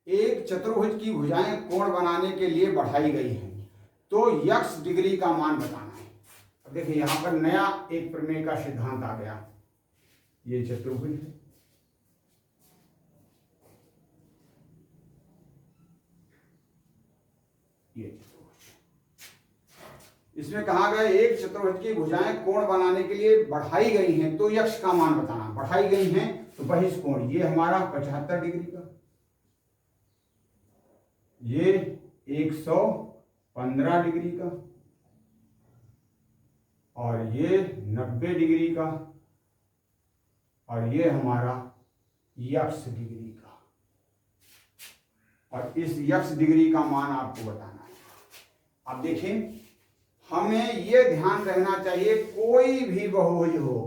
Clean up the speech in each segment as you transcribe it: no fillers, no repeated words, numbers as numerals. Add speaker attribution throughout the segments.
Speaker 1: एक चतुर्भुज की भुजाएं कोण बनाने के लिए बढ़ाई गई हैं, तो यक्स डिग्री का मान बताना है। अब देखिए यहां पर नया एक प्रमेय का सिद्धांत आ गया। ये चतुर्भुज है, ये चतुर्भुज, इसमें कहा गया एक चतुर्भुज की भुजाएं कोण बनाने के लिए बढ़ाई गई हैं, तो यक्स का मान बताना। बढ़ाई गई हैं तो बहिष्कोण ये हमारा 75 डिग्री का, ये 115 डिग्री का, और ये 90 डिग्री का, और ये हमारा यक्स डिग्री का। और इस यक्स डिग्री का मान आपको बताना है। अब देखें, हमें यह ध्यान रखना चाहिए, कोई भी बहुभुज हो,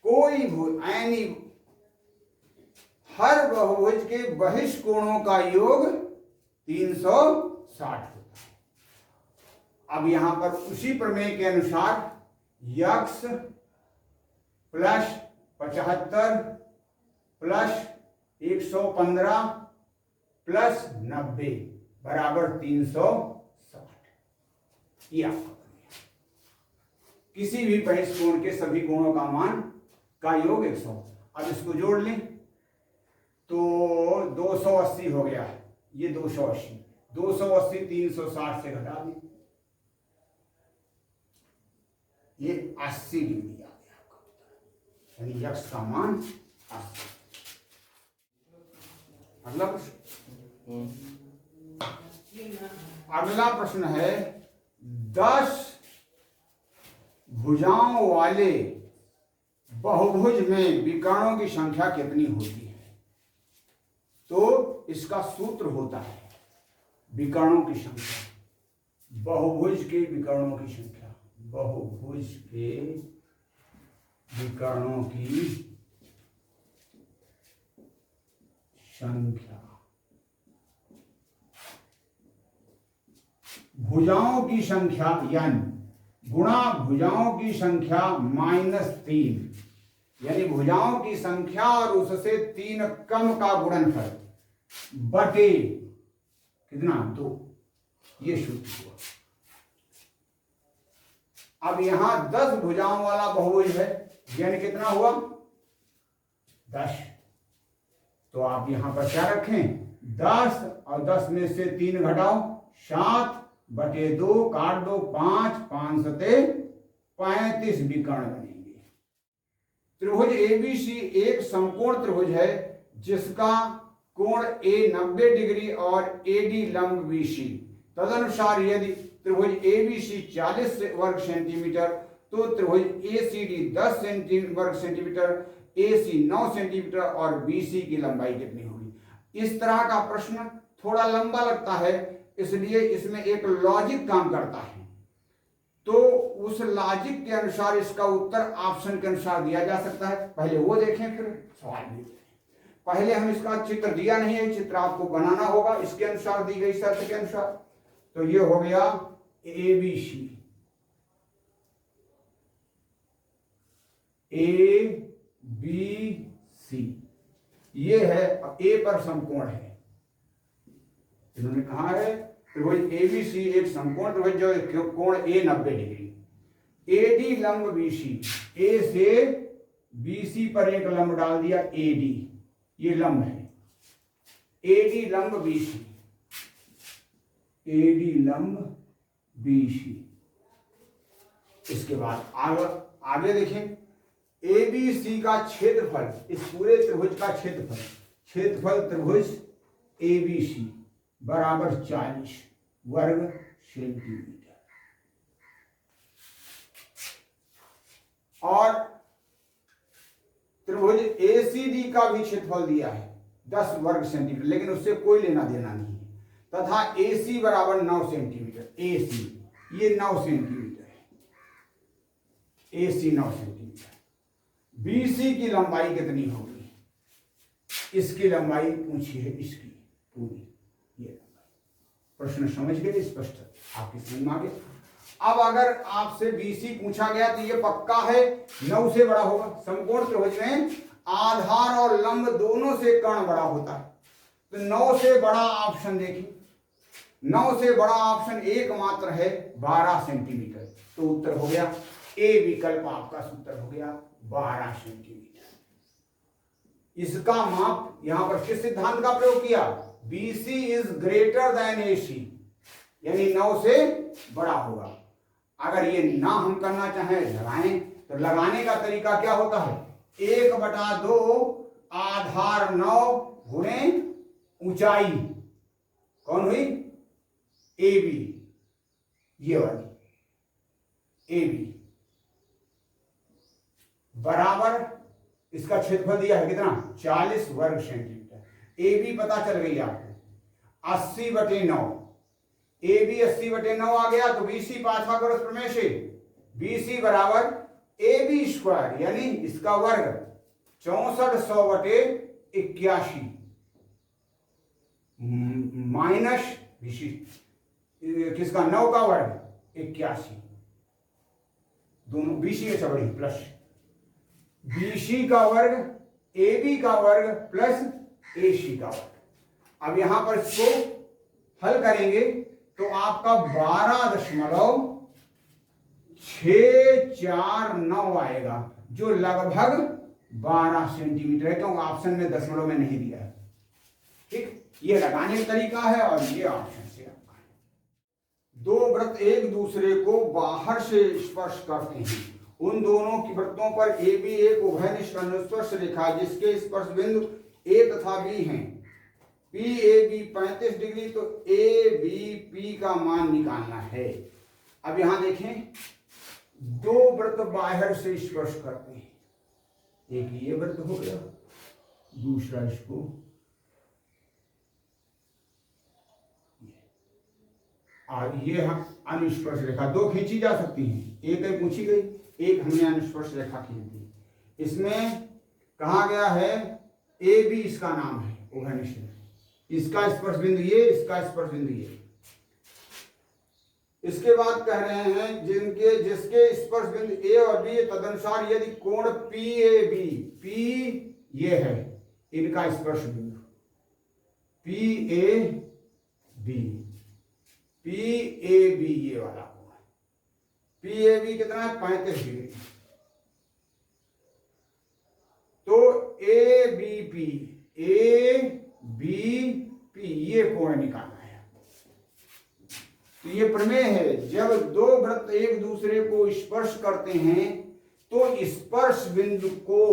Speaker 1: कोई भी हर बहुभुज के बहिष्कोणों का योग 360 होता है। अब यहां पर उसी प्रमेय के अनुसार यक्स प्लस 75 प्लस 115 प्लस 90 बराबर 360, ये आपका किसी भी बहिष्कोण के सभी कोणों का मान का योग 100। अब इसको जोड़ लें तो 280 हो गया है, ये 280, 280 360 से घटा दें, ये 80 डिग्री आ गया आपका उत्तर, यानी यक्स का मान 80। अगला प्रश्न है 10 भुजाओं वाले बहुभुज में विकर्णों की संख्या कितनी होती है? तो इसका सूत्र होता है विकर्णों की संख्या, बहुभुज के विकर्णों की संख्या, बहुभुज के विकर्णों की संख्या, भुजाओं की संख्या यानी गुणा भुजाओं की संख्या -3, यानी भुजाओं की संख्या और उससे 3 कम का गुणनफल बटे कितना 2, ये सूत्र हुआ। अब यहां 10 भुजाओं वाला बहुभुज है, यानी कितना हुआ 10, तो आप यहां पर क्या रखें 10 और 10 में से 3 घटाओ 7 बटे 2 काट दो 5, 5 सते 35 विकर्ण बनेंगे। त्रिभुज एबीसी एक समकोण त्रिभुज है जिसका कोण ए 90 डिग्री और एडी लंब बीसी। तदनुसार यदि त्रिभुज एबीसी 40 वर्ग सेंटीमीटर तो त्रिभुज एसीडी 10 वर्ग सेंटीमीटर, एसी 9 सेंटीमीटर और बीसी की लंबाई कितनी होगी। इस तरह का प्रश्न थोड़ा लंबा लगता है, इसलिए इसमें एक लॉजिक काम करता है, तो उस लॉजिक के अनुसार इसका उत्तर ऑप्शन के अनुसार दिया जा सकता है। पहले वो देखें फिर सवाल भी देखें। पहले हम इसका चित्र दिया नहीं है, चित्र आपको बनाना होगा इसके अनुसार, दी गई शर्त के अनुसार। तो ये हो गया एबीसी, ए बी सी, ये है ए पर समकोण है। इन्होंने कहा है त्रिभुज एबीसी एक समकोण त्रिभुज जो कोण ए 90 डिग्री, एडी लंब बीसी, ए से बीसी पर एक लंब डाल दिया एडी, ये लंब है, एडी लंब बीसी, एडी लंब बीसी। इसके बाद आगे देखें, एबीसी का क्षेत्रफल, इस पूरे त्रिभुज का क्षेत्रफल त्रिभुज एबीसी बराबर 40 वर्ग सेंटीमीटर, और त्रिभुज एसीडी का भी क्षेत्रफल दिया है 10 वर्ग सेंटीमीटर, लेकिन उससे कोई लेना देना नहीं है, तथा एसी बराबर 9 सेंटीमीटर, एसी ये 9 सेंटीमीटर है, एसी 9 सेंटीमीटर। बीसी की लंबाई कितनी होगी, इसकी लंबाई पूछी है, इसकी पूरी ये लंबाई। प्रश्न समझ गए, स्पष्ट आपकी समझ में आ गया। अब अगर आपसे बीसी पूछा गया तो ये पक्का है 9 से बड़ा होगा। समकोण त्रिभुज में आधार और लंब दोनों से कर्ण बड़ा होता है, तो 9 से बड़ा ऑप्शन देखिए, 9 से बड़ा ऑप्शन एकमात्र है 12 सेंटीमीटर। तो उत्तर हो गया ए विकल्प, आपका उत्तर हो गया 12 सेंटीमीटर। इसका माप यहां पर किस सिद्धांत का प्रयोग किया? BC is greater than AC, यानी 9 से बड़ा होगा। अगर ये ना हम करना चाहें लगाएं, तो लगाने का तरीका क्या होता है? 1/2 आधार 9 गुणे ऊंचाई, कौन हुई? AB, ये वाली AB बराबर, इसका क्षेत्रफल दिया है कितना? 40 वर्ग सेंटीमीटर। AB पता चल गई आपको, 80/9। AB 80/9 आ गया, तो BC पाइथागोरस प्रमेय से BC बराबर AB स्क्वायर, यानी इसका वर्ग 6400/81 माइनस BC किसका? 9 का वर्ग 81, दोनों BC के चबड़ी प्लस BC का वर्ग AB का वर्ग प्लस AC का वर्ग। अब यहां पर इसको हल करेंगे तो आपका 12.649 आएगा, जो लगभग 12 सेंटीमीटर है, क्योंकि ऑप्शन में दशमलव में नहीं दिया है। ठीक, ये लगाने का तरीका है और ये ऑप्शन से आपका है। दो वृत्त एक दूसरे को बाहर से स्पर्श करते हैं, उन दोनों की वृत्तों पर AB एक उभयनिष्ठ अनुस्पर्श रेखा जिसके स्पर्श बिंदु A तथा B हैं। PAB 35 डिग्री, तो ABP का मान निकालना है। अब यहां देखें, दो वृत्त बाहर से स्पर्श करते हैं, एक ये वृत्त हो गया, दूसरा इसको, और ये हम अनुस्पर्श रेखा दो खींची जा सकती हैं, एक पूछी गई, एक हमने अनुस्पर्श रेखा खींच दी। इसमें कहा गया है AB इसका नाम है उभयनिष्ठ, इसका स्पर्श बिंदु ये, इसका स्पर्श बिंदु ये। इसके बाद कह रहे हैं जिसके स्पर्श बिंदु A और B, तदनुसार यदि कोण PAB, P ये है इनका स्पर्श बिंदु, PAB ये वाला कोण, PAB कितना है? 35 डिग्री। तो ABP ये कोण निकालना है। तो ये प्रमेय है, जब दो वृत्त एक दूसरे को स्पर्श करते हैं तो स्पर्श बिंदु को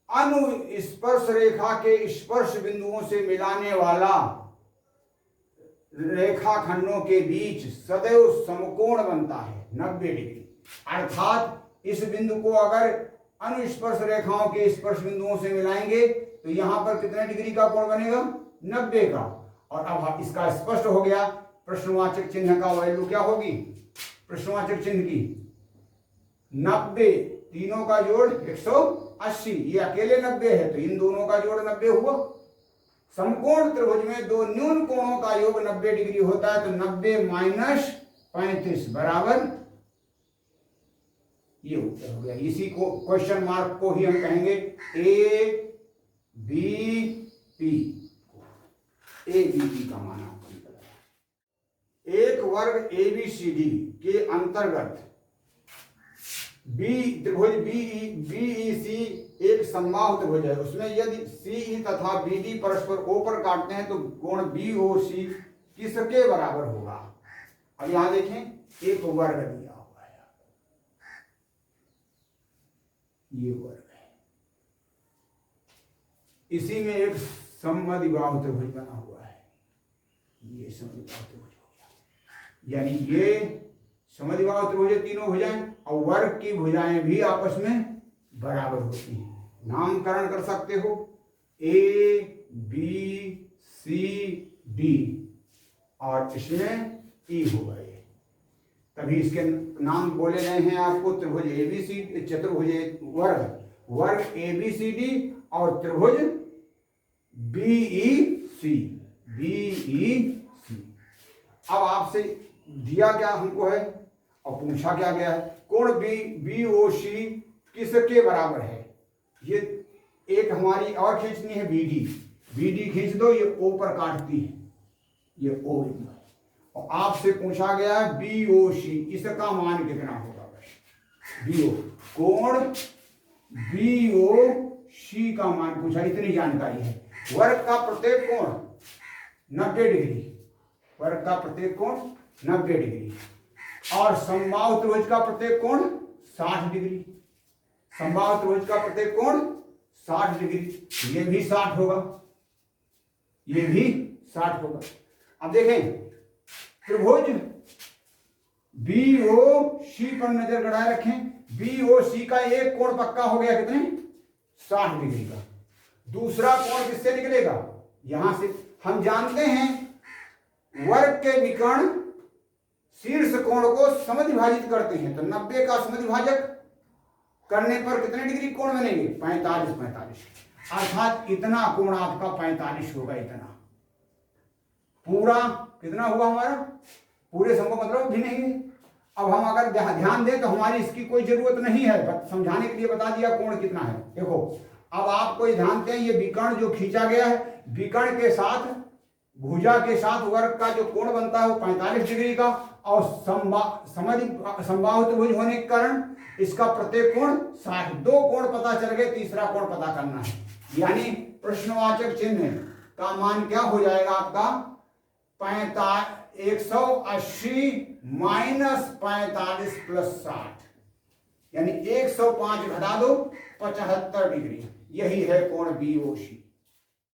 Speaker 1: अनुस्पर्श रेखा के स्पर्श बिंदुओं से मिलाने वाला रेखाखंडों के बीच सदैव समकोण बनता है 90 डिग्री। अर्थात इस बिंदु को अगर अनुस्पर्श रेखाओं के स्पर्श बिंदुओं से मिलाएंगे तो यहां पर कितने डिग्री का कोण बनेगा? 90 का। और अब इसका स्पष्ट हो गया, प्रश्नवाचक चिन्ह का वैल्यू क्या होगी? प्रश्नवाचक चिन्ह की 90, तीनों का जोड़ 180, ये अकेले 90 है, तो इन दोनों का जोड़ 90 हुआ। समकोण त्रिभुज में दो न्यून कोणों का योग 90 डिग्री होता है, तो 90 माइनस 35 बराबर ये उत्तर हो गया। इसी को क्वेश्चन मार्क को ही हम कहेंगे ABP का मान आपको निकला। एक वर्ग ABCD के अंतर्गत त्रिभुज BEC एक समबाहु त्रिभुज है, उसमें यदि CE तथा BD परस्पर O पर काटते हैं तो कोण BOC किसके बराबर होगा? अब यहां देखें, एक वर्ग दिया हुआ है, ये वर्ग है, इसी में एक समद्विबाहु त्रिभुज बना हुआ है, ये समद्विबाहु त्रिभुज हो गया। यानी ये समद्विबाहु त्रिभुज तीनों भुजाएं और वर्ग की भुजाएं भी आपस में बराबर होती हैं। नामकरण कर सकते हो ABCD और इसमें E होगा ये, तभी इसके नाम बोले गए हैं आपको। त्रिभुज ABC, चतुर्भुज वर्ग ABCD और त्रिभुज BEC। अब आपसे दिया क्या हमको है और पूछा क्या गया है? कोण BOC किसके बराबर है? ये एक हमारी और खींचनी है BD, BD खींच दो, ये O पर काटती है, ये O बिंदु है। और आपसे पूछा गया है BOC, इसका मान कितना होगा भाई? BO कोण BOC का मान पूछा, इतनी जानकारी है। वर्ग का प्रत्येक कोण 90 डिग्री, वर्ग का प्रत्येक कोण 90 डिग्री, और समबाहु त्रिभुज का प्रत्येक कोण 60 डिग्री, समबाहु त्रिभुज का प्रत्येक कोण 60 डिग्री, ये भी 60 होगा, ये भी 60 होगा। अब देखें त्रिभुज BOC पर नजर गड़ाए रखें। BOC का एक कोण पक्का हो गया, कितने? 60 डिग्री का। दूसरा कोण किससे निकलेगा? यहां से। हम जानते हैं वर्ग के विकर्ण शीर्ष कोण को समद्विभाजित करते हैं, तो 90 का समद्विभाजक करने पर कितने डिग्री कोण बनेंगे? 45 45, अर्थात इतना कोण आपका 45 होगा। इतना पूरा कितना हुआ हमारा? पूरे सम का मतलब भी नहीं है। अब हम अगर ध्यान दें तो हमारी इसकी कोई जरूरत नहीं है, समझाने के लिए बता दिया कोण कितना है। देखो अब आपको ध्यान दें, ये विकर्ण जो खींचा गया है, विकर्ण के साथ भुजा के साथ वर्ग का जो कोण बनता है वो 45 डिग्री का, और समबाहु त्रिभुज होने के कारण इसका प्रत्येक कोण 60। दो कोण पता चल गए, तीसरा कोण पता करना है। यानी प्रश्नवाचक चिन्ह का मान क्या हो जाएगा आपका? 180 माइनस 45 प्लस 60, यानी 105 घटा दो 75 डिग्री। यही है कोण BOC।